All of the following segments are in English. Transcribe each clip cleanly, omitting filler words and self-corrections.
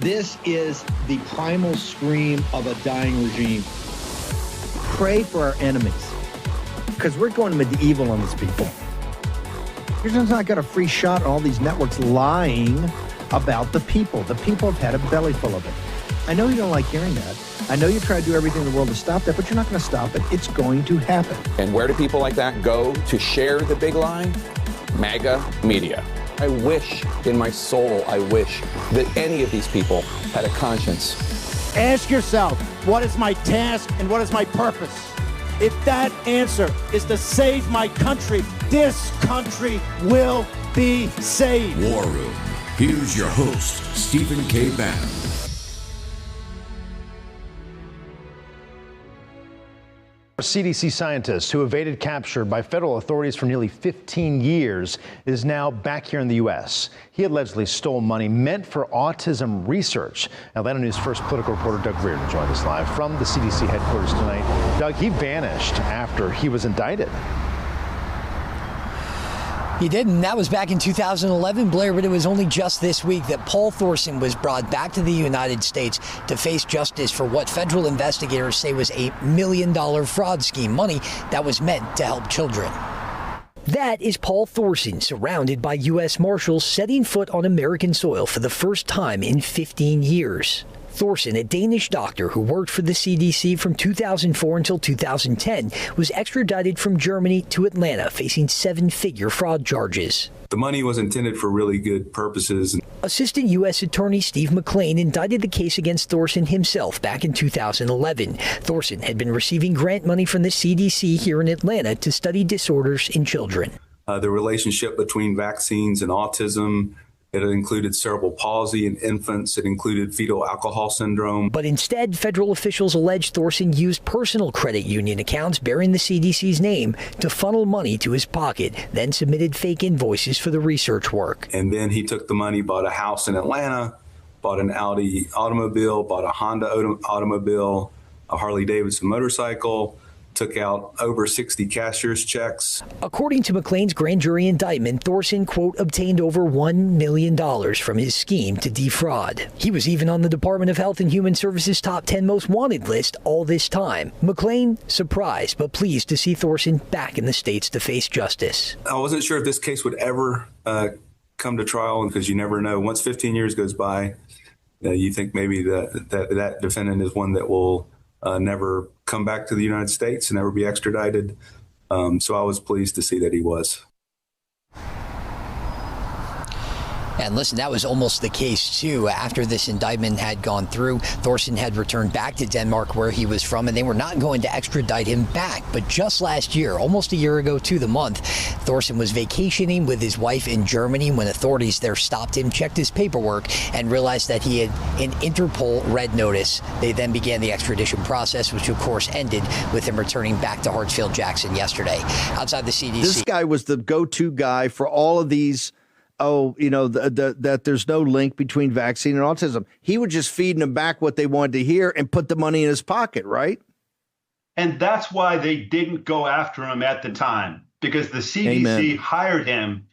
This is the primal scream of a dying regime. Pray for our enemies, because we're going medieval on these people. You're just not got a free shot on all these networks lying about the people. The people have had a belly full of it. I know you don't like hearing that. I know you try to do everything in the world to stop that, but you're not going to stop it. It's going to happen. And where do people like that go to share the big lie? MAGA media. I wish in my soul, I wish that any of these people had a conscience. Ask yourself, what is my task and what is my purpose? If that answer is to save my country, this country will be saved. War Room. Here's your host, Stephen K. Bannon. A CDC scientist who evaded capture by federal authorities for nearly 15 years is now back here in the U.S. He allegedly stole money meant for autism research. Atlanta News First Political reporter Doug Reardon joined us live from the CDC headquarters tonight. Doug, he vanished after he was indicted. He did, and that was back in 2011, Blair, but it was only just this week that Paul Thorson was brought back to the United States to face justice for what federal investigators say was a $1 million fraud scheme, money that was meant to help children. That is Paul Thorson, surrounded by U.S. Marshals, setting foot on American soil for the first time in 15 years. Thorson, a Danish doctor who worked for the CDC from 2004 until 2010, was extradited from Germany to Atlanta, facing 7-figure fraud charges. The money was intended for really good purposes. Assistant U.S. Attorney Steve McClain indicted the case against Thorson himself back in 2011. Thorson had been receiving grant money from the CDC here in Atlanta to study disorders in children. The relationship between vaccines and autism. It included cerebral palsy in infants. It included fetal alcohol syndrome. But instead, federal officials allege Thorson used personal credit union accounts bearing the CDC's name to funnel money to his pocket, then submitted fake invoices for the research work. And then he took the money, bought a house in Atlanta, bought an Audi automobile, bought a Honda automobile, a Harley Davidson motorcycle, took out over 60 cashier's checks. According to McClain's grand jury indictment, Thorson, quote, obtained over $1 million from his scheme to defraud. He was even on the Department of Health and Human Services top 10 most wanted list all this time. McClain, surprised but pleased to see Thorson back in the States to face justice. I wasn't sure if this case would ever come to trial, because you never know. Once 15 years goes by, you think maybe that defendant is one that will never come back to the United States and never be extradited. So I was pleased to see that he was. And listen, that was almost the case, too. After this indictment had gone through, Thorson had returned back to Denmark, where he was from, and they were not going to extradite him back. But just last year, almost a year ago to the month, Thorson was vacationing with his wife in Germany when authorities there stopped him, checked his paperwork, and realized that he had an Interpol red notice. They then began the extradition process, which, of course, ended with him returning back to Hartsfield-Jackson yesterday. Outside the CDC. This guy was the go-to guy for all of these. That there's no link between vaccine and autism. He was just feeding them back what they wanted to hear and put the money in his pocket, right? And that's why they didn't go after him at the time, because the CDC Amen. hired him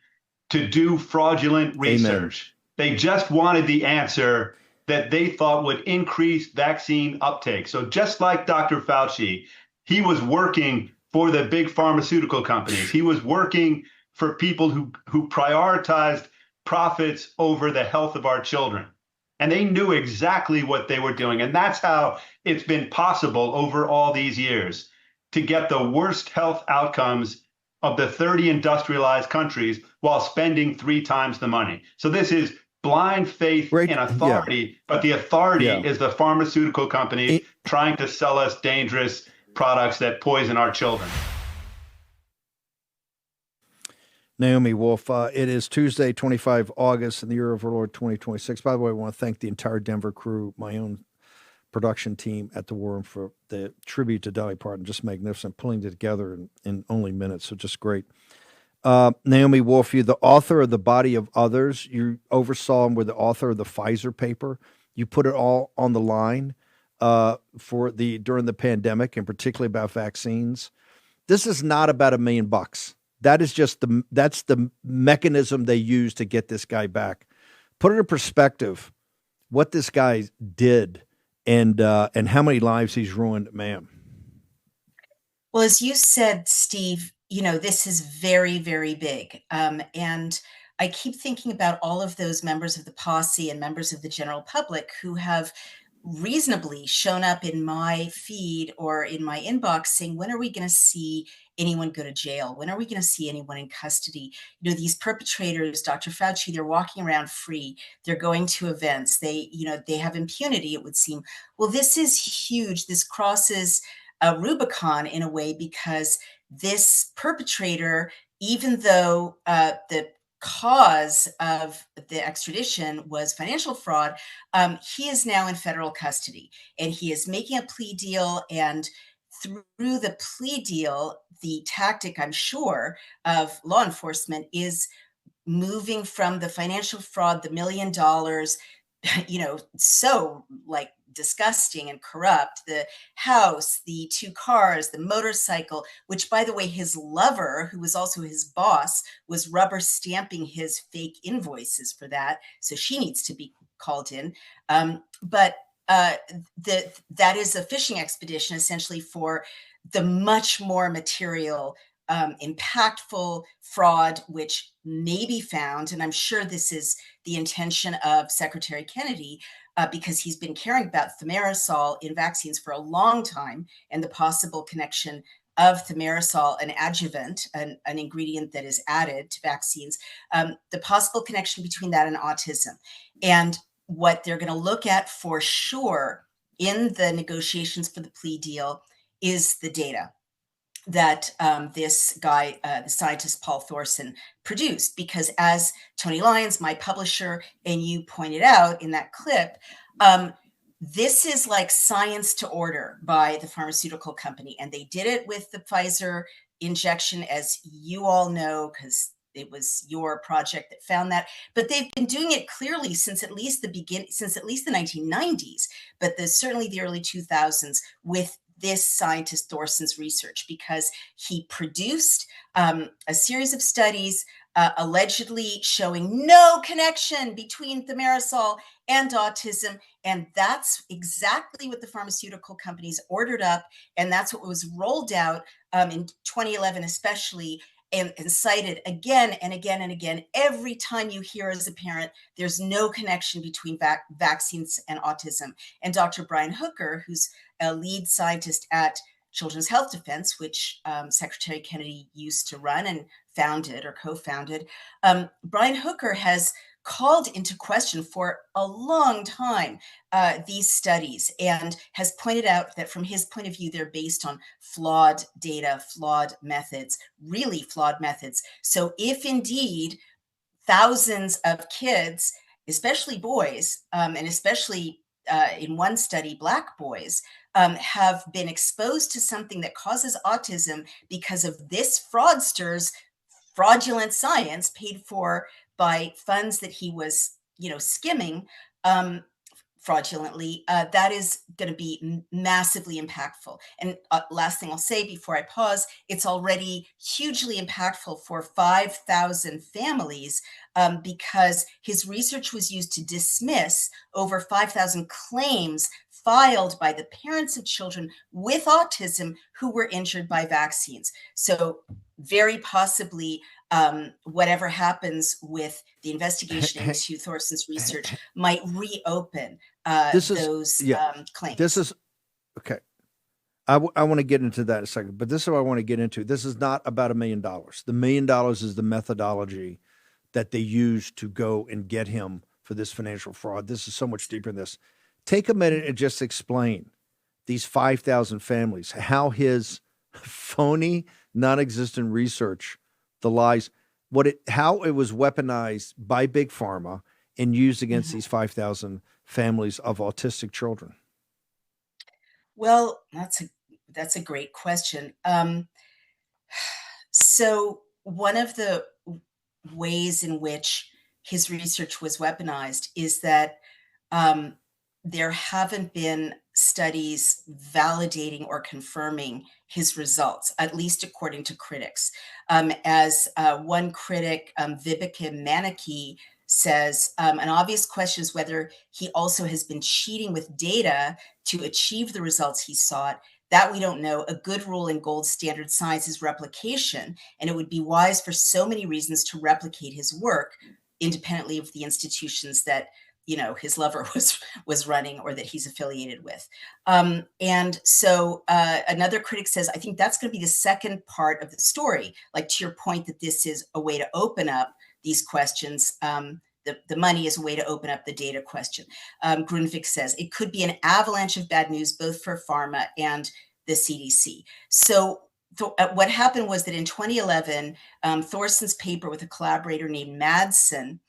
to do fraudulent research. Amen. They just wanted the answer that they thought would increase vaccine uptake. So just like Dr. Fauci, he was working for the big pharmaceutical companies. He was working for people who prioritized profits over the health of our children. And they knew exactly what they were doing. And that's how it's been possible over all these years to get the worst health outcomes of the 30 industrialized countries while spending 3 times the money. So this is blind faith in authority, but the authority is the pharmaceutical companies trying to sell us dangerous products that poison our children. Naomi Wolf, it is Tuesday, 25 August in the year of our Lord 2026. By the way, I want to thank the entire Denver crew, my own production team at the War Room for the tribute to Dolly Parton. Just magnificent, pulling it together in only minutes, so just great. Naomi Wolf, you're the author of The Body of Others. You oversaw and were the author of the Pfizer paper. You put it all on the line during the pandemic, and particularly about vaccines. This is not about $1 million. That is just that's the mechanism they use to get this guy back. Put it in perspective. what this guy did and how many lives he's ruined, ma'am? Well, as you said, Steve, this is very, very big. And I keep thinking about all of those members of the posse and members of the general public who have reasonably shown up in my feed or in my inbox saying, when are we going to see anyone go to jail? When are we going to see anyone in custody? These perpetrators, Dr. Fauci, they're walking around free. They're going to events. They have impunity, it would seem. Well, this is huge. This crosses a Rubicon in a way, because this perpetrator, even though the cause of the extradition was financial fraud, he is now in federal custody, and he is making a plea deal. And through the plea deal, the tactic, I'm sure, of law enforcement is moving from the financial fraud, the $1 million, so like disgusting and corrupt, the house, the 2 cars, the motorcycle, which, by the way, his lover, who was also his boss, was rubber stamping his fake invoices for that. So she needs to be called in. But that is a fishing expedition, essentially, for the much more material, impactful fraud, which may be found. And I'm sure this is the intention of Secretary Kennedy, because he's been caring about thimerosal in vaccines for a long time, and the possible connection of thimerosal, an adjuvant, an ingredient that is added to vaccines, the possible connection between that and autism. And what they're going to look at for sure in the negotiations for the plea deal is the data that this guy, the scientist Paul Thorson, produced. Because as Tony Lyons, my publisher, and you pointed out in that clip, this is like science to order by the pharmaceutical company. And they did it with the Pfizer injection, as you all know, because it was your project that found that. But they've been doing it clearly since at least the 1990s, but certainly the early 2000s, with this scientist Thorson's research, because he produced a series of studies allegedly showing no connection between thimerosal and autism. And that's exactly what the pharmaceutical companies ordered up. And that's what was rolled out in 2011, especially, and cited again and again and again. Every time you hear as a parent, there's no connection between vaccines and autism. And Dr. Brian Hooker, who's a lead scientist at Children's Health Defense, which Secretary Kennedy used to run and founded or co-founded, Brian Hooker has called into question for a long time these studies, and has pointed out that from his point of view, they're based on flawed data, flawed methods, really flawed methods. So if indeed thousands of kids, especially boys, and especially in one study, Black boys, have been exposed to something that causes autism because of this fraudster's fraudulent science paid for by funds that he was, skimming fraudulently, that is going to be massively impactful. And last thing I'll say before I pause, it's already hugely impactful for 5,000 families, because his research was used to dismiss over 5,000 claims filed by the parents of children with autism who were injured by vaccines. So very possibly, whatever happens with the investigation into Thorson's research might reopen those claims. This is okay. I want to get into that in a second, but this is what I want to get into. This is not about $1 million. The $1 million is the methodology that they used to go and get him for this financial fraud. This is so much deeper than this. Take a minute and just explain these 5,000 families, how his phony, non-existent research, the lies, how it was weaponized by Big Pharma and used against these 5,000 families of autistic children. Well, that's a great question. So one of the ways in which his research was weaponized is that there haven't been studies validating or confirming his results, at least according to critics. As one critic, Vibeke Manaki, says an obvious question is whether he also has been cheating with data to achieve the results he sought. That we don't know. A good rule in gold standard science is replication, and it would be wise for so many reasons to replicate his work independently of the institutions that his lover was running or that he's affiliated with. And so another critic says, I think that's going to be the second part of the story. Like, to your point that this is a way to open up these questions. The money is a way to open up the data question. Grunvik says it could be an avalanche of bad news, both for pharma and the CDC. So what happened was that in 2011, Thorson's paper with a collaborator named Madsen,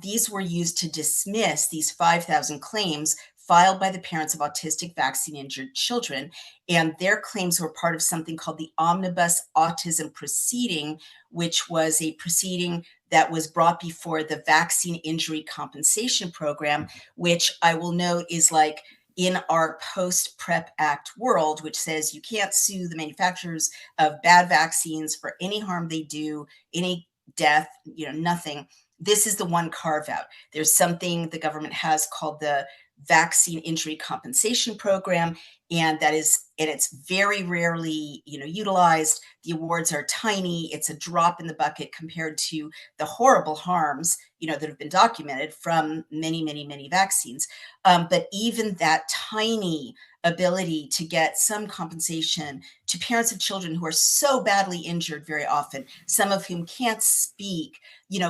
these were used to dismiss these 5,000 claims filed by the parents of autistic vaccine-injured children. And their claims were part of something called the Omnibus Autism Proceeding, which was a proceeding that was brought before the Vaccine Injury Compensation Program, which I will note is like in our post-PrEP Act world, which says you can't sue the manufacturers of bad vaccines for any harm they do, any death, nothing. This is the one carve out. There's something the government has called the Vaccine Injury Compensation Program, and it's very rarely, utilized. The awards are tiny. It's a drop in the bucket compared to the horrible harms, that have been documented from many, many, many vaccines. But even that tiny ability to get some compensation to parents of children who are so badly injured very often, some of whom can't speak,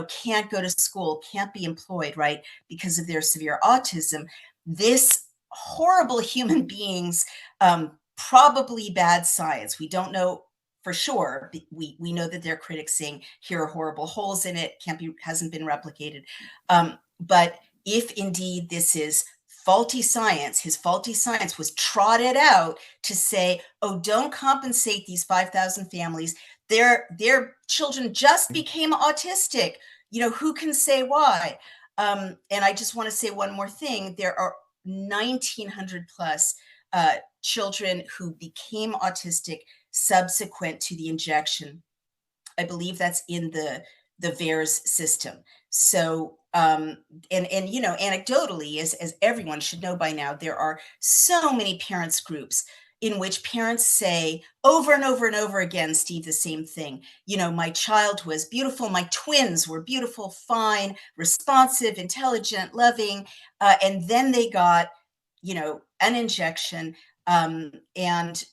can't go to school, can't be employed, right, because of their severe autism. This horrible human beings, probably bad science. We don't know for sure. We know that there are critics saying here are horrible holes in it, hasn't been replicated. But if indeed this is faulty science, his faulty science was trotted out to say, oh, don't compensate these 5,000 families. Their children just became autistic. Who can say why? And I just want to say one more thing. There are 1,900 plus children who became autistic subsequent to the injection. I believe that's in the VAERS system. So, and anecdotally, as everyone should know by now, there are so many parents groups in which parents say over and over and over again, Steve, the same thing. My child was beautiful. My twins were beautiful, fine, responsive, intelligent, loving. And then they got, an injection. And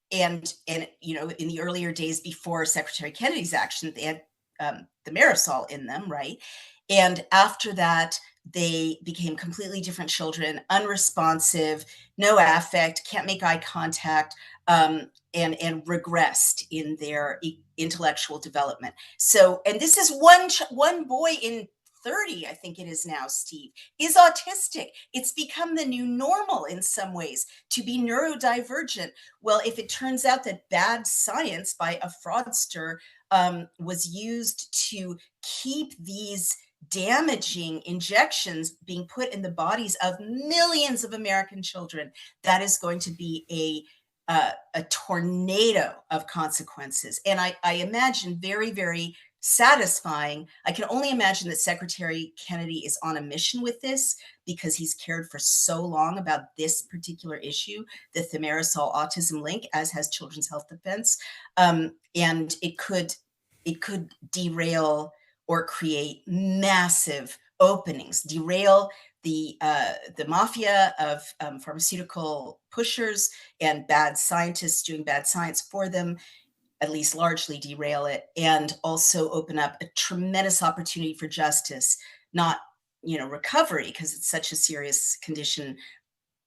in the earlier days before Secretary Kennedy's action, they had the Marisol in them, right? And after that, they became completely different children, unresponsive, no affect, can't make eye contact, and regressed in their intellectual development. So, and this is one boy in 30, I think it is now, Steve, is autistic. It's become the new normal in some ways to be neurodivergent. Well, if it turns out that bad science by a fraudster was used to keep these damaging injections being put in the bodies of millions of American children, that is going to be a tornado of consequences. And I imagine very, very satisfying. I can only imagine that Secretary Kennedy is on a mission with this because he's cared for so long about this particular issue, the thimerosal autism link, as has Children's Health Defense. And it could derail or create massive openings, derail the mafia of pharmaceutical pushers and bad scientists doing bad science for them, at least largely derail it, and also open up a tremendous opportunity for justice, not, recovery, because it's such a serious condition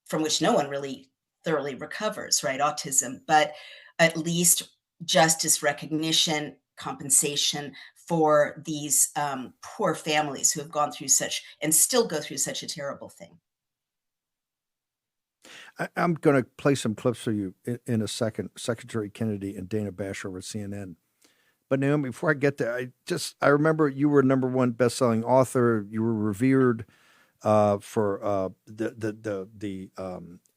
from which no one really thoroughly recovers, right? Autism, but at least justice, recognition, compensation for these poor families who have gone through such and still go through such a terrible thing. I'm going to play some clips for you in a second, Secretary Kennedy and Dana Bash over at CNN. But Naomi, before I get there, I remember you were #1 best-selling author. You were revered for the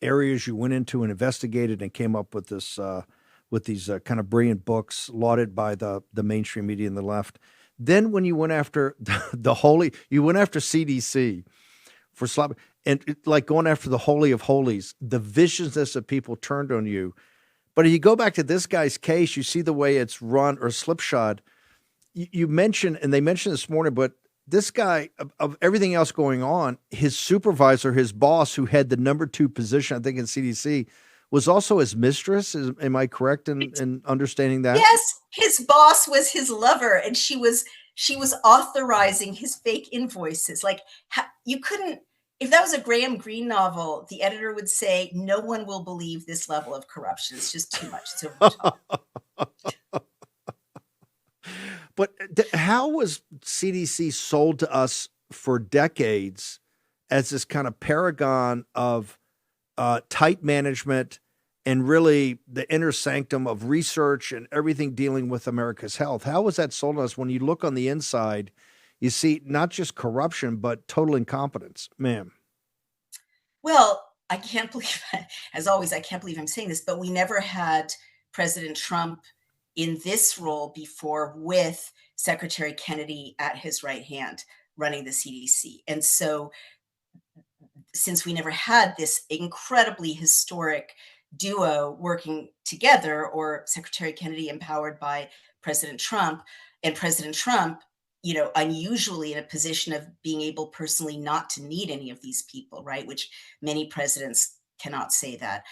areas you went into and investigated and came up with this with these kind of brilliant books lauded by the mainstream media and the left. Then when you went after you went after CDC for slap, and like going after the Holy of Holies, the viciousness of people turned on you. But if you go back to this guy's case, you see the way it's run or slipshod. You mentioned, and they mentioned this morning, but this guy, of everything else going on, his supervisor, his boss, who had the number 2 position, I think, in CDC, was also his mistress. Am I correct in understanding that? Yes, his boss was his lover, and she was authorizing his fake invoices. Like, you couldn't. If that was a Graham Greene novel, the editor would say, no one will believe this level of corruption. It's just too much. It's over the top. But how was CDC sold to us for decades as this kind of paragon of tight management and really the inner sanctum of research and everything dealing with America's health? How was that sold to us? When you look on the inside, you see not just corruption, but total incompetence, ma'am. Well, I can't believe, as always, I can't believe I'm saying this, but we never had President Trump in this role before, with Secretary Kennedy at his right hand running the CDC. And so since we never had this incredibly historic duo working together, or Secretary Kennedy empowered by President Trump, and President Trump, unusually in a position of being able personally not to need any of these people, right? Which many presidents cannot say that.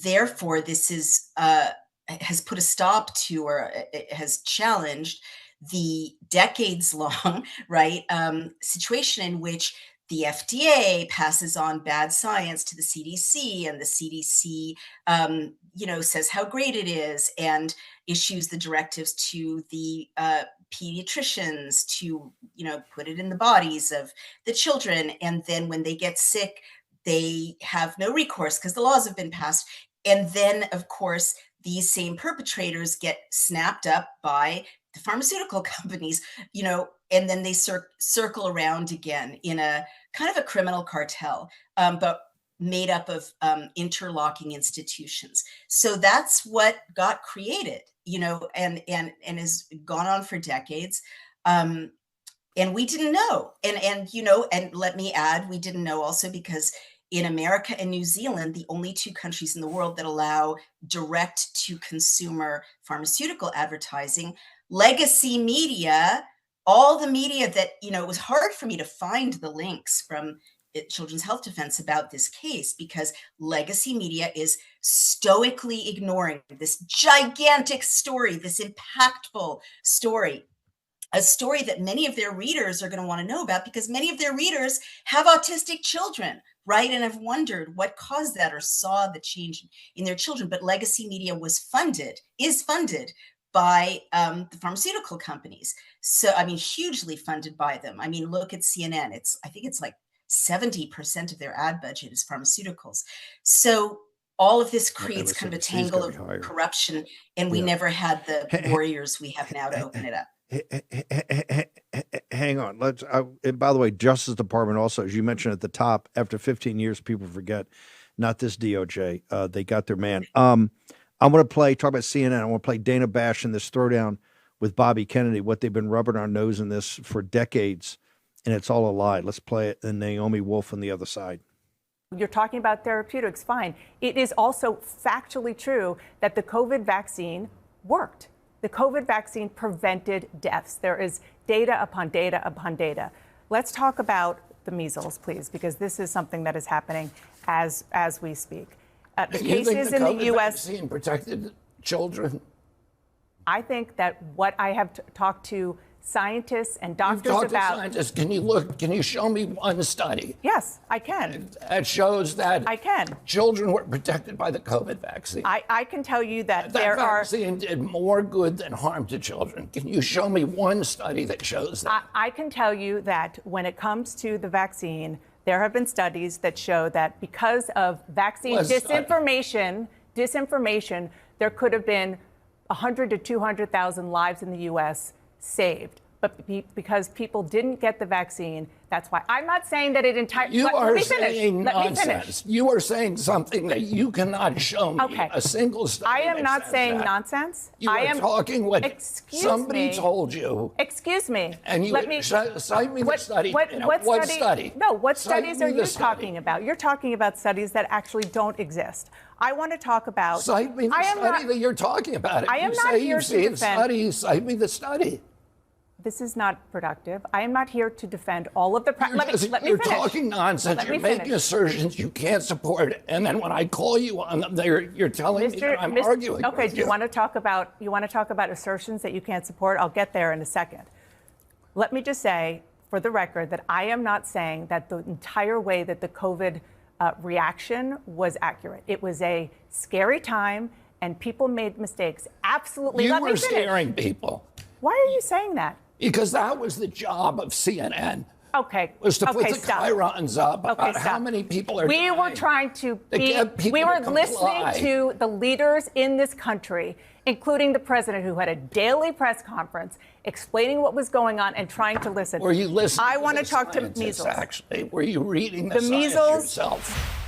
Therefore, this has put a stop to, or it has challenged the decades-long, right, situation in which the FDA passes on bad science to the CDC, and the CDC, says how great it is and issues the directives to the pediatricians to, put it in the bodies of the children. And then when they get sick, they have no recourse because the laws have been passed. And then, of course, these same perpetrators get snapped up by the pharmaceutical companies, and then they circle around again in a kind of a criminal cartel, but made up of interlocking institutions. So that's what got created, and has gone on for decades. And we didn't know. And let me add, we didn't know also because in America and New Zealand, the only 2 countries in the world that allow direct to consumer pharmaceutical advertising, legacy media, all the media that, it was hard for me to find the links from Children's Health Defense about this case, because legacy media is stoically ignoring this gigantic story, this impactful story, a story that many of their readers are going to want to know about, because many of their readers have autistic children, right? And have wondered what caused that, or saw the change in their children. But legacy media is funded by the pharmaceutical companies. So, hugely funded by them. Look at CNN. I think it's like 70% of their ad budget is pharmaceuticals. So all of this creates kind of a tangle of corruption, and we never had the warriors we have now to open it up. Hang on. And by the way, Justice Department also, as you mentioned at the top, after 15 years, people forget, not this DOJ. They got their man. I'm going to talk about CNN. I want to play Dana Bash in this throwdown with Bobby Kennedy, what they've been rubbing our nose in this for decades, and it's all a lie. Let's play it, and Naomi Wolf on the other side. You're talking about therapeutics, fine. It is also factually true that the COVID vaccine worked. The COVID vaccine prevented deaths. There is data upon data upon data. Let's talk about the measles, please, because this is something that is happening as we speak. The cases in the U.S. vaccine protected children. I think that what I have talked to scientists and doctors about. Scientists. Can you show me one study? Yes, I can. That shows that I can. Children were protected by the COVID vaccine. I can tell you that there vaccine did more good than harm to children. Can you show me one study that shows that? I can tell you that when it comes to the vaccine, there have been studies that show that because of vaccine disinformation, there could have been 100 to 200,000 lives in the U.S. saved. But because people didn't get the vaccine, That's why I'm not saying that it entirely. You let are me finish. saying Let me nonsense. finish. You are saying something that you cannot show me. Okay. A single study. I am that not says saying that. nonsense. You I are am talking what excuse somebody me. told you. Excuse me. And you Let me cite me the study. What study? No, what Cite studies me are the you study. talking about? You're talking about studies that actually don't exist. I want to talk about. Cite me the study that you're talking about. If I am you not say here you've to seen defend. studies, cite me the study. This is not productive. I am not here to defend all of the. Let me You're finish. talking nonsense. Let You're me making finish. assertions you can't support, and then when I call you on them, you're telling me that I'm arguing. Okay, with do you want to talk about assertions that you can't support? I'll get there in a second. Let me just say, for the record, that I am not saying that the entire way that the COVID reaction was accurate. It was a scary time, and people made mistakes. Absolutely. You were scaring people. Why are you saying that? Because that was the job of CNN. Okay. Was to put the stop. chyrons up about stop. how many people are We dying. were trying to get people we were to listening comply. to the leaders in this country, including the president, who had a daily press conference explaining what was going on and trying to listen. Were you listening? I want to talk to scientists, measles. Actually, were you reading the science measles yourself?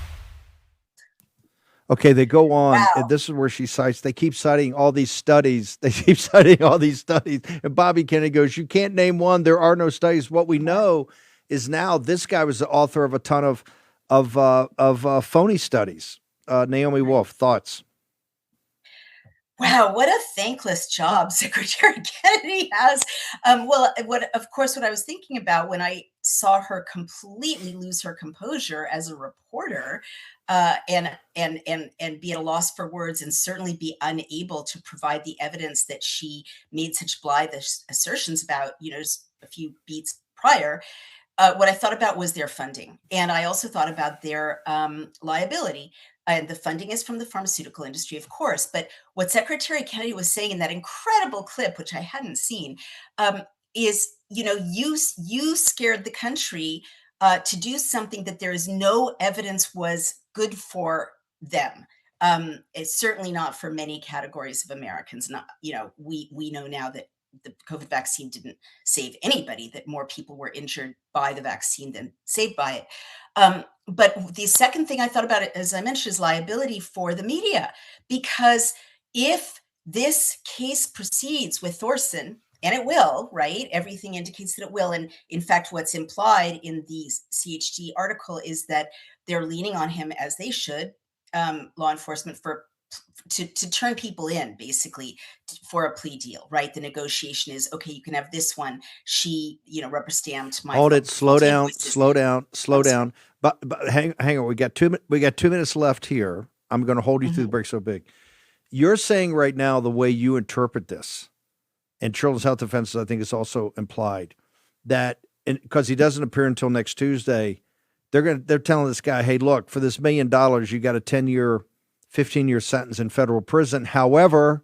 Okay, they go on. Wow. And this is where she cites. They keep citing all these studies. And Bobby Kennedy goes, "You can't name one. There are no studies. What we know is now this guy was the author of a ton of phony studies." Naomi Wolf, thoughts? Wow, what a thankless job Secretary Kennedy has. Well, what I was thinking about when I saw her completely lose her composure as a reporter, and be at a loss for words, and certainly be unable to provide the evidence that she made such blithe assertions about, just a few beats prior. What I thought about was their funding, and I also thought about their liability. And the funding is from the pharmaceutical industry, of course. But what Secretary Kennedy was saying in that incredible clip, which I hadn't seen, is, you scared the country to do something that there is no evidence was good for them. It's certainly not for many categories of Americans. Not, we know now that the COVID vaccine didn't save anybody, that more people were injured by the vaccine than saved by it. But the second thing I thought about, it, as I mentioned, is liability for the media. Because if this case proceeds with Thorson, and it will, right? Everything indicates that it will. And in fact, what's implied in the CHD article is that they're leaning on him, as they should, law enforcement, to turn people in, basically, for a plea deal, right? The negotiation is, okay, you can have this one. She, rubber stamped my. Hold it. Slow down. But hang on. We got 2 minutes left here. I'm going to hold you through the break so big. You're saying right now, the way you interpret this, and Children's Health Defense, I think, is also implied, that because he doesn't appear until next Tuesday, they're telling this guy, hey, look, for this $1 million, you got a 10-year, 15-year sentence in federal prison. However,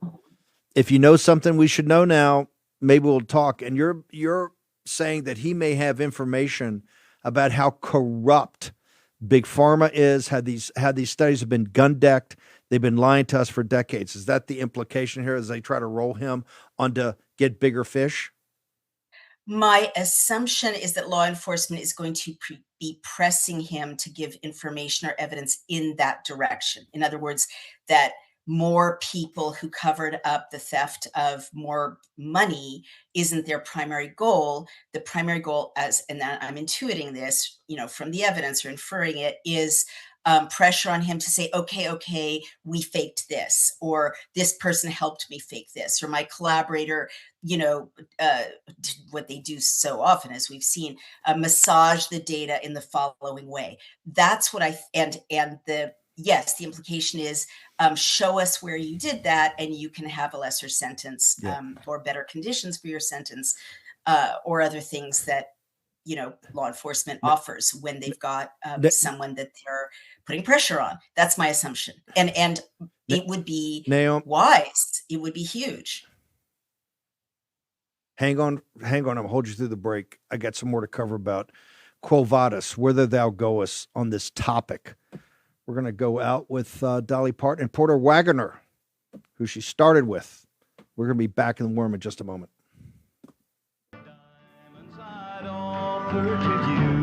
if you know something we should know now, maybe we'll talk. And you're saying that he may have information about how corrupt Big Pharma is, how these studies have been gun-decked. They've been lying to us for decades. Is that the implication here as they try to roll him onto get bigger fish? My assumption is that law enforcement is going to be pressing him to give information or evidence in that direction. In other words, that more people who covered up the theft of more money isn't their primary goal. The primary goal, and I'm intuiting this, from the evidence or inferring it, is pressure on him to say, okay, we faked this, or this person helped me fake this, or my collaborator, what they do so often, as we've seen, massage the data in the following way. That's what the implication is, show us where you did that, and you can have a lesser sentence, or better conditions for your sentence, or other things that, law enforcement offers when they've got someone that they're putting pressure on. That's my assumption. And it would be wise. It would be huge. Hang on. I'll hold you through the break. I got some more to cover about Quo Vadis, whither thou goest, on this topic. We're going to go out with Dolly Parton and Porter Wagoner, who she started with. We're going to be back in the warm in just a moment. With you.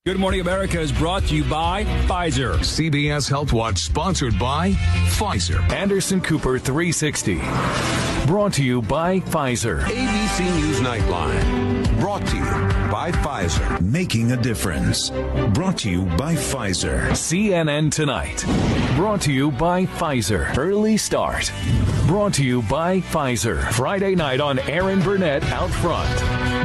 Good Morning America is brought to you by Pfizer. CBS Health Watch sponsored by Pfizer. Anderson Cooper 360. Brought to you by Pfizer. ABC News Nightline. Brought to you by Pfizer. Making a difference. Brought to you by Pfizer. CNN Tonight. Brought to you by Pfizer. Early Start. Brought to you by Pfizer. Friday night on Aaron Burnett Out Front.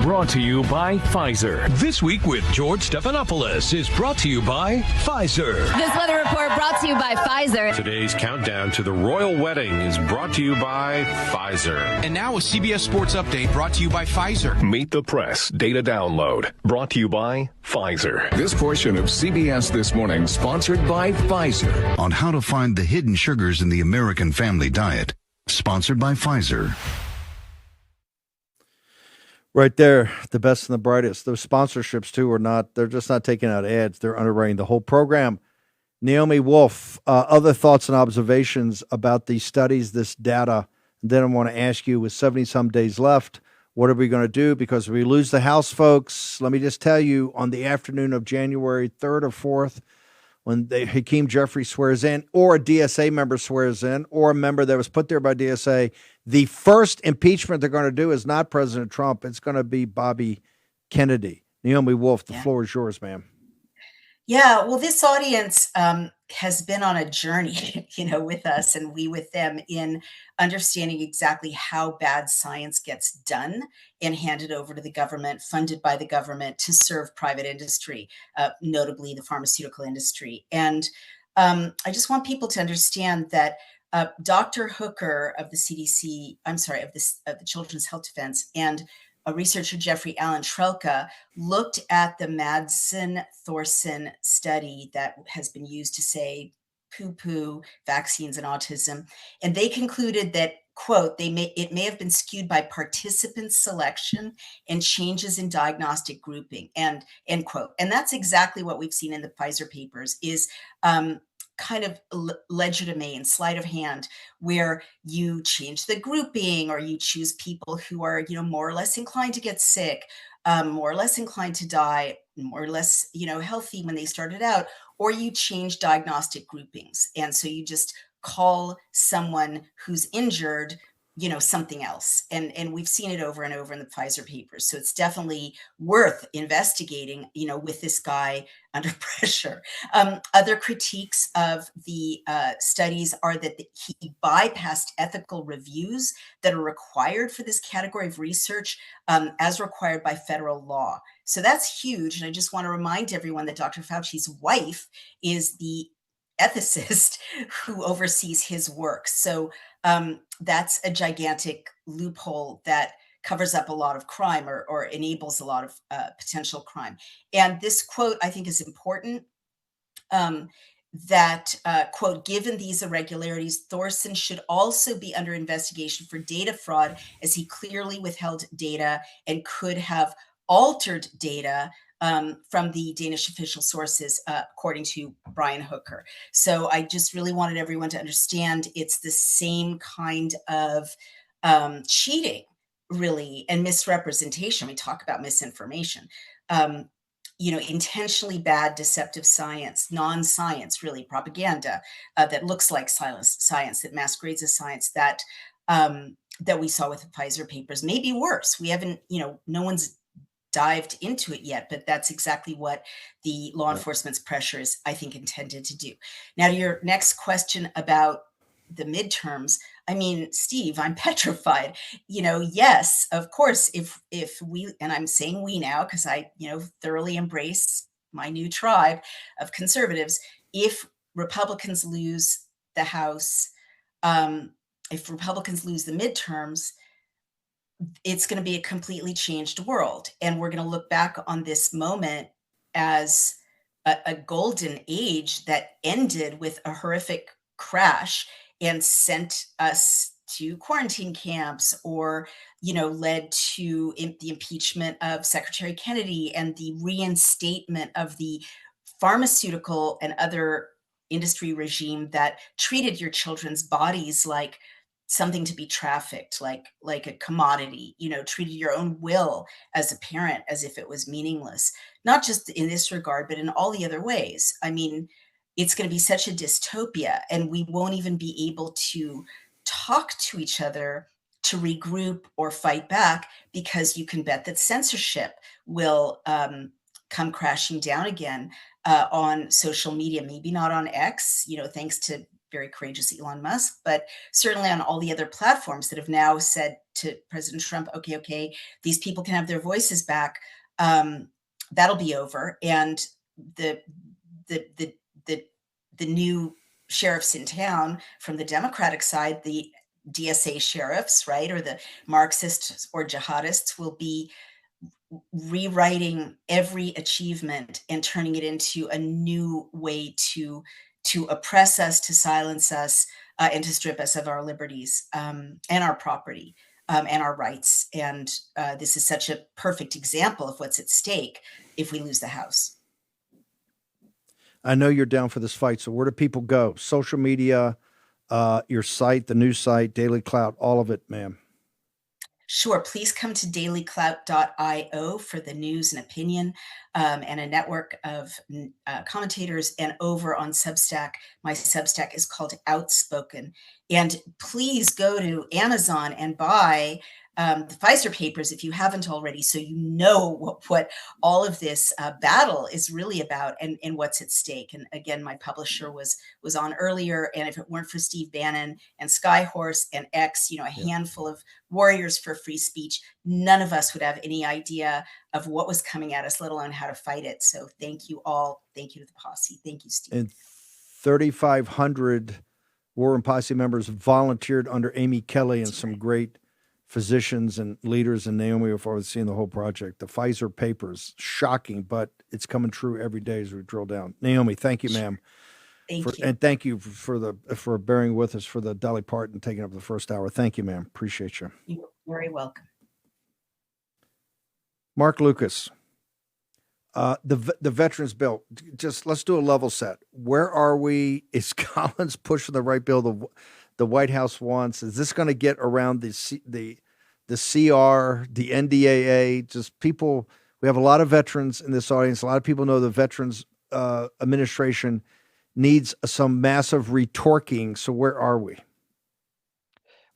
Brought to you by Pfizer. This Week with George Stephanopoulos is brought to you by Pfizer. This weather report brought to you by Pfizer. Today's countdown to the royal wedding is brought to you by Pfizer. And now a CBS Sports Update brought to you by Pfizer. Meet the Press Data Download brought to you by Pfizer. This portion of CBS This Morning sponsored by Pfizer. On how to find the hidden sugars in the American family diet. Sponsored by Pfizer. Right there, the best and the brightest. Those sponsorships, too, they're just not taking out ads. They're underwriting the whole program. Naomi Wolf, other thoughts and observations about these studies, this data. And then I want to ask you, with 70-some days left, what are we going to do? Because if we lose the House, folks, let me just tell you, on the afternoon of January 3rd or 4th, when Hakeem Jeffries swears in, or a DSA member swears in, or a member that was put there by DSA, the first impeachment they're going to do is not President Trump. It's going to be Bobby Kennedy. Naomi Wolf, the floor is yours, ma'am. Yeah, well, this audience has been on a journey, with us and we with them in understanding exactly how bad science gets done and handed over to the government, funded by the government to serve private industry, notably the pharmaceutical industry. And I just want people to understand that Dr. Hooker of the CDC, of the Children's Health Defense, and researcher Jeffrey Allen Trelka looked at the Madsen-Thorson study that has been used to say poo-poo vaccines and autism. And they concluded that, quote, it may have been skewed by participant selection and changes in diagnostic grouping, and end quote. And that's exactly what we've seen in the Pfizer papers is kind of legerdemain, sleight of hand, where you change the grouping or you choose people who are, more or less inclined to get sick, more or less inclined to die, more or less, healthy when they started out, or you change diagnostic groupings. And so you just call someone who's injured, something else. And we've seen it over and over in the Pfizer papers. So it's definitely worth investigating, with this guy under pressure. Other critiques of the studies are that he bypassed ethical reviews that are required for this category of research as required by federal law. So that's huge. And I just want to remind everyone that Dr. Fauci's wife is the ethicist who oversees his work. So that's a gigantic loophole that covers up a lot of crime or enables a lot of potential crime. And this quote, I think, is important. That, quote, given these irregularities, Thorson should also be under investigation for data fraud, as he clearly withheld data and could have altered data from the Danish official sources, according to Brian Hooker. So I just really wanted everyone to understand it's the same kind of cheating, really, and misrepresentation. We talk about misinformation, intentionally bad, deceptive science, non-science, really, propaganda that looks like science, that masquerades as science, that we saw with the Pfizer papers. Maybe worse. We haven't, no one's dived into it yet, but that's exactly what the law enforcement's pressure is, I think, intended to do. Now, to your next question about the midterms, I mean, Steve, I'm petrified. Yes, of course, if we, and I'm saying we now because I, thoroughly embrace my new tribe of conservatives, if Republicans lose the House, if Republicans lose the midterms, it's going to be a completely changed world. And we're going to look back on this moment as a golden age that ended with a horrific crash and sent us to quarantine camps or, led to the impeachment of Secretary Kennedy and the reinstatement of the pharmaceutical and other industry regime that treated your children's bodies like something to be trafficked, like a commodity, treated your own will as a parent as if it was meaningless, not just in this regard, but in all the other ways. I mean, it's going to be such a dystopia, and we won't even be able to talk to each other to regroup or fight back, because you can bet that censorship will come crashing down again on social media. Maybe not on X, thanks to very courageous Elon Musk, but certainly on all the other platforms that have now said to President Trump, okay, these people can have their voices back. That'll be over. And the new sheriffs in town from the Democratic side, the DSA sheriffs, right, or the Marxists or jihadists, will be rewriting every achievement and turning it into a new way to oppress us, to silence us, and to strip us of our liberties, and our property, and our rights. And this is such a perfect example of what's at stake if we lose the House. I know you're down for this fight, so where do people go? Social media, your site, the news site, Daily Clout, all of it, ma'am. Sure. Please come to dailyclout.io for the news and opinion, and a network of commentators. And over on Substack, my Substack is called Outspoken. And please go to Amazon and buy the Pfizer papers if you haven't already, so you know what all of this battle is really about, and what's at stake. And again, my publisher was on earlier, and if it weren't for Steve Bannon and Skyhorse and X, a handful of warriors for free speech, none of us would have any idea of what was coming at us, let alone how to fight it. So thank you all. Thank you to the posse. Thank you, Steve. And 3,500 War Room Posse members volunteered under Amy Kelly and some great physicians and leaders, and Naomi Wolf overseeing the whole project. The Pfizer papers, shocking, but it's coming true every day as we drill down. Naomi, thank you, ma'am. Thank you. And thank you for bearing with us for the Dolly Parton taking up the first hour. Thank you, ma'am. Appreciate you. You're very welcome. Mark Lucas, the veterans bill, just let's do a level set. Where are we? Is Collins pushing the right bill the White House wants? Is this going to get around the CR, the NDAA? Just people, we have a lot of veterans in this audience. A lot of people know the Veterans Administration needs some massive retorquing. So where are we?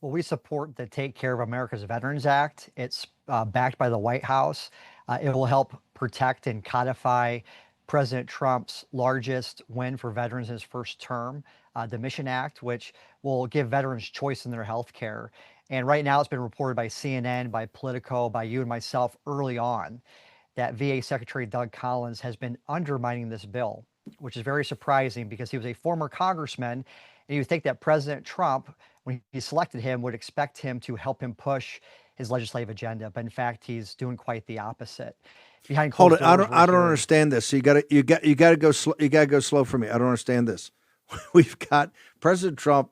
Well, we support the Take Care of America's Veterans Act. It's backed by the White House. It will help protect and codify President Trump's largest win for veterans in his first term, the Mission Act, which will give veterans choice in their health care. And right now it's been reported by CNN, by Politico, by you and myself early on that VA Secretary Doug Collins has been undermining this bill, which is very surprising because he was a former congressman. And you would think that President Trump, when he selected him, would expect him to help him push his legislative agenda. But in fact, he's doing quite the opposite. Behind Hold it. I don't understand this. So you got to go slow. You got to go slow for me. I don't understand this. We've got President Trump.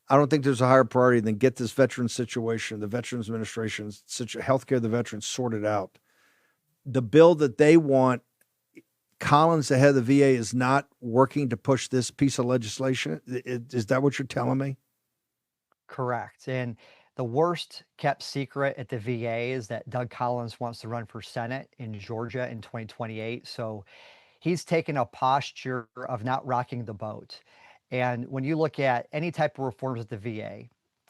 I don't think there's a higher priority than get this veteran situation, the Veterans Administration, healthcare of the veterans sorted out. The bill that they want, Collins, the head of the VA, is not working to push this piece of legislation. Is that what you're telling me? Correct. And the worst kept secret at the VA is that Doug Collins wants to run for Senate in Georgia in 2028. So he's taken a posture of not rocking the boat. And when you look at any type of reforms at the VA,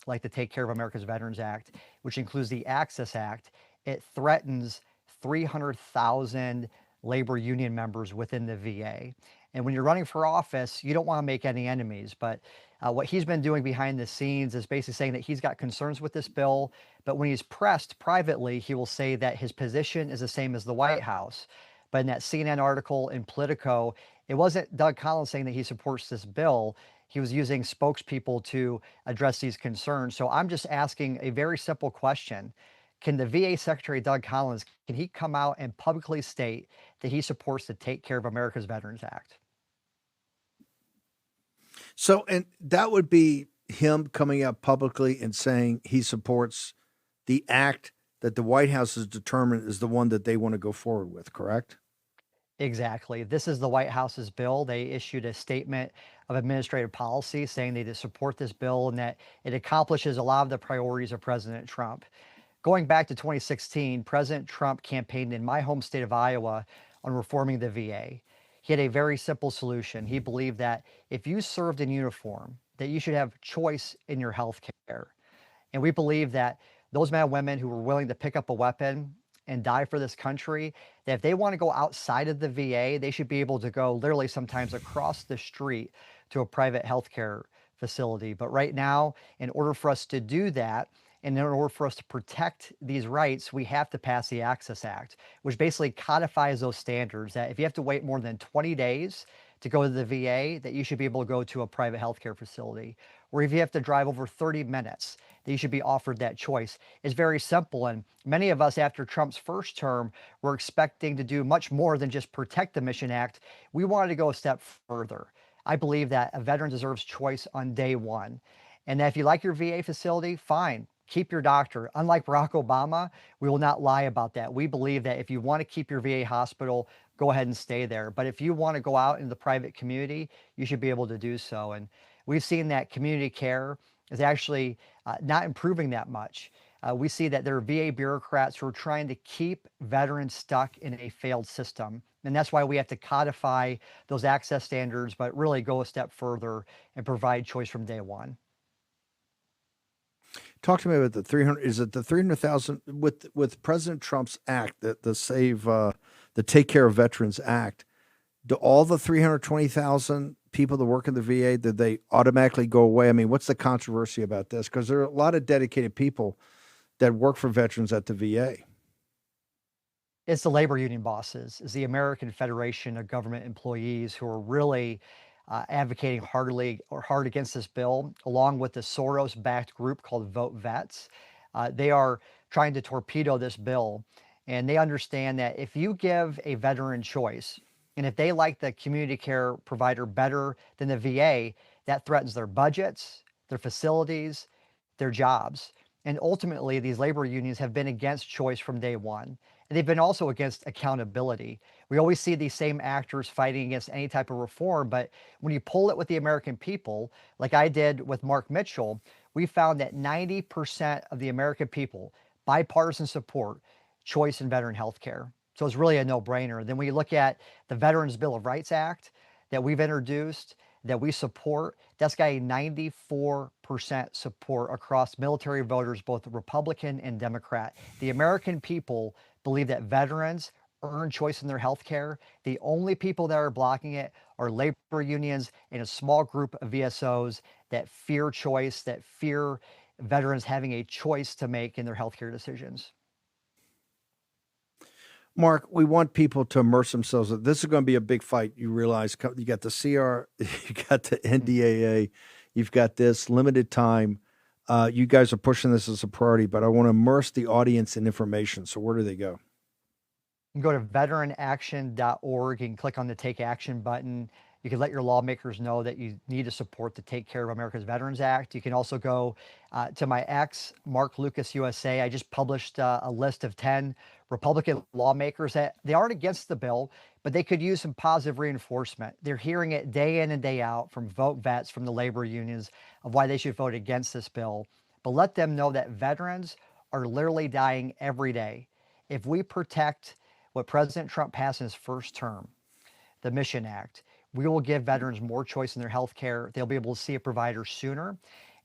like the Take Care of America's Veterans Act, which includes the Access Act, it threatens 300,000 labor union members within the VA. And when you're running for office, you don't want to make any enemies. But what he's been doing behind the scenes is basically saying that he's got concerns with this bill. But when he's pressed privately, he will say that his position is the same as the White House. But in that CNN article in Politico, it wasn't Doug Collins saying that he supports this bill. He was using spokespeople to address these concerns. So I'm just asking a very simple question. Can the VA Secretary, Doug Collins, can he come out and publicly state that he supports the Take Care of America's Veterans Act? So, and that would be him coming out publicly and saying he supports the act that the White House has determined is the one that they want to go forward with, correct? Exactly. This is the White House's bill. They issued a statement of administrative policy saying they support this bill and that it accomplishes a lot of the priorities of President Trump. Going back to 2016, President Trump campaigned in my home state of Iowa on reforming the VA. He had a very simple solution. He believed that if you served in uniform, that you should have choice in your health care. And we believe that those men and women who were willing to pick up a weapon and die for this country, that if they want to go outside of the VA, they should be able to go literally sometimes across the street to a private healthcare facility. But right now, in order for us to do that, and in order for us to protect these rights, we have to pass the Access Act, which basically codifies those standards that if you have to wait more than 20 days to go to the VA, that you should be able to go to a private healthcare facility. Or if you have to drive over 30 minutes, that you should be offered that choice. It's very simple. And many of us after Trump's first term were expecting to do much more than just protect the Mission Act. We wanted to go a step further. I believe that a veteran deserves choice on day one. And that if you like your VA facility, fine. Keep your doctor. Unlike Barack Obama, we will not lie about that. We believe that if you want to keep your VA hospital, go ahead and stay there. But if you want to go out in the private community, you should be able to do so. And we've seen that community care is actually not improving that much. We see that there are VA bureaucrats who are trying to keep veterans stuck in a failed system. And that's why we have to codify those access standards, but really go a step further and provide choice from day one. Talk to me about the 300. Is it the 300,000 with President Trump's act, the Take Care of Veterans Act? Do all the 320,000 people that work in the VA, did they automatically go away? I mean, what's the controversy about this? Because there are a lot of dedicated people that work for veterans at the VA. It's the labor union bosses, it's the American Federation of Government Employees who are really advocating hard against this bill, along with the Soros-backed group called Vote Vets. They are trying to torpedo this bill, and they understand that if you give a veteran choice, and if they like the community care provider better than the VA, that threatens their budgets, their facilities, their jobs. And ultimately, these labor unions have been against choice from day one. And they've been also against accountability. We always see these same actors fighting against any type of reform, but when you pull it with the American people, like I did with Mark Mitchell, we found that 90% of the American people, bipartisan support, choice in veteran health care. So it's really a no-brainer. Then when you look at the Veterans Bill of Rights Act that we've introduced, that we support, that's got a 94% support across military voters, both Republican and Democrat. The American people believe that veterans earn choice in their health care. The only people that are blocking it are labor unions and a small group of VSOs that fear choice, that fear veterans having a choice to make in their healthcare decisions. Mark, we want people to immerse themselves. This is going to be a big fight. You realize you got the CR, you got the NDAA, you've got this limited time. You guys are pushing this as a priority, but I want to immerse the audience in information. So where do they go? You can go to veteranaction.org and click on the Take Action button. You can let your lawmakers know that you need to support the Take Care of America's Veterans Act. You can also go to my ex, Mark Lucas USA. I just published a list of 10 Republican lawmakers that they aren't against the bill, but they could use some positive reinforcement. They're hearing it day in and day out from Vote Vets, from the labor unions, of why they should vote against this bill. But let them know that veterans are literally dying every day. If we protect what President Trump passed in his first term, the Mission Act, we will give veterans more choice in their health care. They'll be able to see a provider sooner.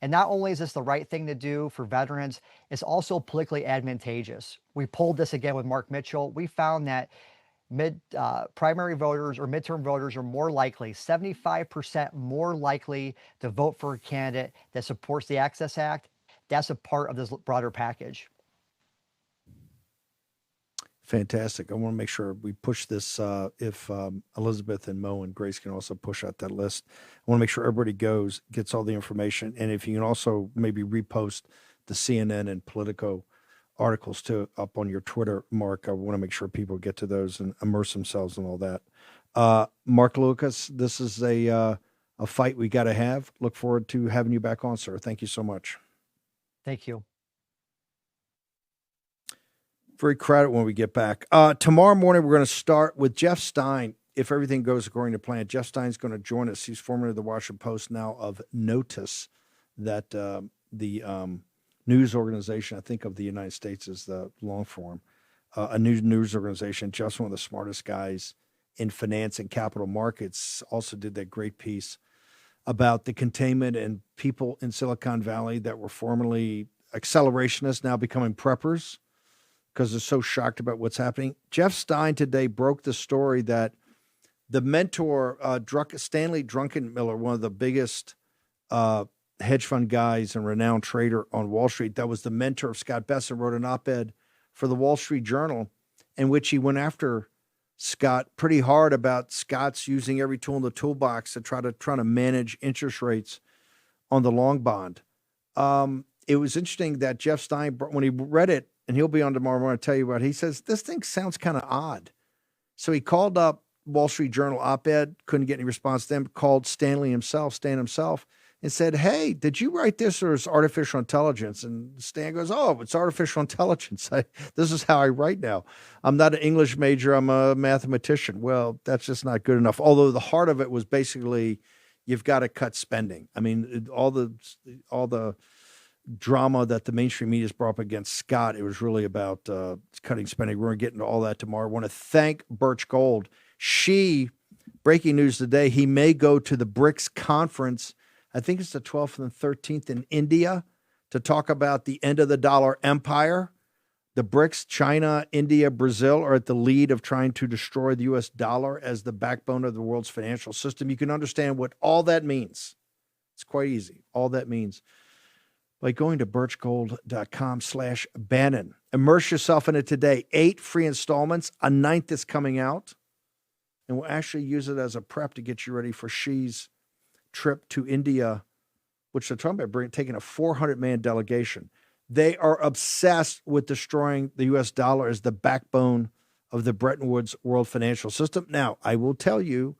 And not only is this the right thing to do for veterans, it's politically advantageous. We pulled this again with Mark Mitchell. We found that primary voters or midterm voters are more likely, 75% more likely to vote for a candidate that supports the Access Act. That's a part of this broader package. Fantastic. I want to make sure we push this. If Elizabeth and Mo and Grace can also push out that list, I want to make sure everybody gets all the information. And if you can also maybe repost the CNN and Politico articles too up on your Twitter, Mark, I want to make sure people get to those and immerse themselves in all that. Mark Lucas, this is a fight we got to have. Look forward to having you back on, sir. Thank you so much. Thank you. Very crowded when we get back. Tomorrow morning, we're going to start with Jeff Stein. If everything goes according to plan, Jeff Stein's going to join us. He's formerly of the Washington Post, now of Notice, that the news organization, I think, of the United States is the long form, a news organization. Just one of the smartest guys in finance and capital markets. Also did that great piece about the containment and people in Silicon Valley that were formerly accelerationists now becoming preppers because they're so shocked about what's happening. Jeff Stein today broke the story that the mentor, Stanley Druckenmiller, one of the biggest hedge fund guys and renowned trader on Wall Street, that was the mentor of Scott Besson, wrote an op-ed for the Wall Street Journal in which he went after Scott pretty hard about Scott's using every tool in the toolbox to try to manage interest rates on the long bond. It was interesting that Jeff Stein, when he read it, and he'll be on tomorrow morning to tell you about it, he says, this thing sounds kind of odd. So he called up Wall Street Journal op-ed, couldn't get any response to them, called Stan himself, and said, hey, did you write this or is artificial intelligence? And Stan goes, oh, it's artificial intelligence. This is how I write now. I'm not an English major. I'm a mathematician. Well, that's just not good enough. Although the heart of it was basically, you've got to cut spending. I mean, all the drama that the mainstream media has brought up against Scott, it was really about cutting spending. We're going to get into all that tomorrow. I want to thank Birch Gold. Breaking news today, he may go to the BRICS conference. I think it's the 12th and 13th in India to talk about the end of the dollar empire. The BRICS, China, India, Brazil, are at the lead of trying to destroy the U.S. dollar as the backbone of the world's financial system. You can understand what all that means. It's quite easy. All that means by going to birchgold.com/Bannon. Immerse yourself in it today. 8 free installments, a 9th is coming out. And we'll actually use it as a prep to get you ready for Xi's trip to India, which they're talking about taking a 400-man delegation. They are obsessed with destroying the U.S. dollar as the backbone of the Bretton Woods world financial system. Now, I will tell you,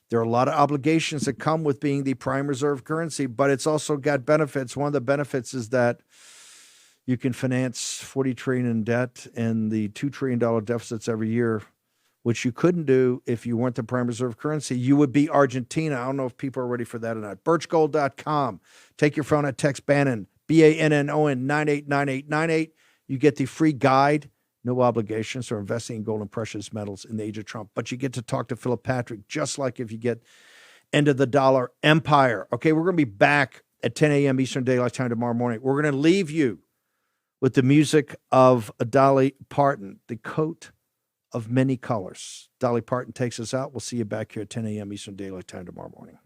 there are a lot of obligations that come with being the prime reserve currency, but it's also got benefits. One of the benefits is that you can finance $40 trillion in debt and the $2 trillion deficits every year, which you couldn't do if you weren't the prime reserve currency. You would be Argentina. I don't know if people are ready for that or not. Birchgold.com. Take your phone and text Bannon, BANNON 989898. You get the free guide, no obligations for investing in gold and precious metals in the age of Trump. But you get to talk to Philip Patrick, just like if you get End of the Dollar Empire. Okay, we're going to be back at 10 a.m. Eastern Daylight Time tomorrow morning. We're going to leave you with the music of Dolly Parton, the coat of many colors. Dolly Parton takes us out. We'll see you back here at 10 a.m. Eastern Daylight Time tomorrow morning.